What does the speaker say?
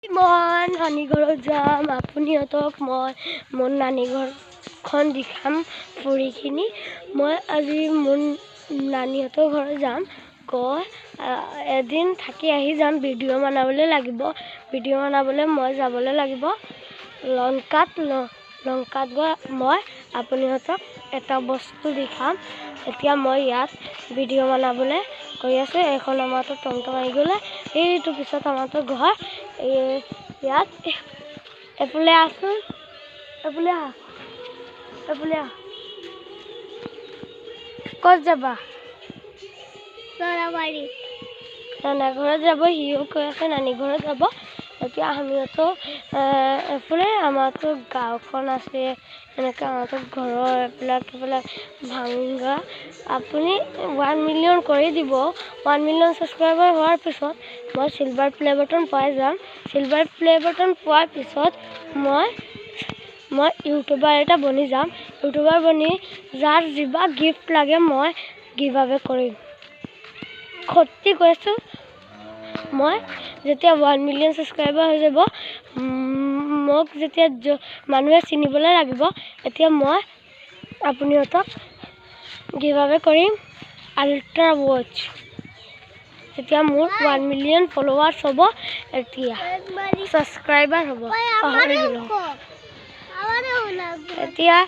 মই নানী ঘৰত যাম আপুনিহঁতক মই মোৰ নানী ঘৰখন দেখাম ফুৰিখিনি মই আজি মোৰ নানীহঁতৰ ঘৰত যাম গৈ এদিন থাকি আহি যাম ভিডিঅ' বনাবলৈ লাগিব ভিডিঅ' বনাবলৈ মই যাবলৈ লাগিব লংকাত গৈ মই আপুনিহঁতক এটা বস্তু দেখাম এতিয়া মই ইয়াত ভিডিঅ' বনাবলৈ গৈ আছো এখন আমাৰতো টমটম আহি গ'লে এইটো পিছত আমাৰতো ঘৰ ইয়াত এফালে আছোন এফালে ক'ত যাবা নানা ঘৰত যাব সিও কৈ আছে নানী ঘৰত যাব এতিয়া আমিতো এফালে আমাৰতো গাঁওখন আছে এনেকৈ আমাৰতো ঘৰৰ এইবিলাক ভাঙা আপুনি 1 মিলিয়ন কৰি দিব 1 মিলিয়ন ছাবস্ক্ৰাইবাৰ হোৱাৰ পিছত মই চিলভাৰ প্লে বাটন পাই যাম চিলভাৰ প্লে বাটন পোৱাৰ পিছত মই ইউটিউবাৰ এটা বনি যাম ইউটিউবাৰ বনি যাৰ যিবা গিফ্ট লাগে মই গিভ আৱে কৰিম সত্যি কৈছোঁ মই যেতিয়া 1 মিলিয়ন ছাবস্ক্ৰাইবাৰ হৈ যাব মোক যেতিয়া মানুহে চিনিবলৈ লাগিব এতিয়া মই আপুনিহঁতক গিভ আৱে কৰিম আল্ট্ৰা ৱাচ এতিয়া মোৰ 1 মিলিয়ন ফলোৱাৰ্ছ হ'ব এতিয়া ছাবস্ক্ৰাইবাৰ হ'ব এতিয়া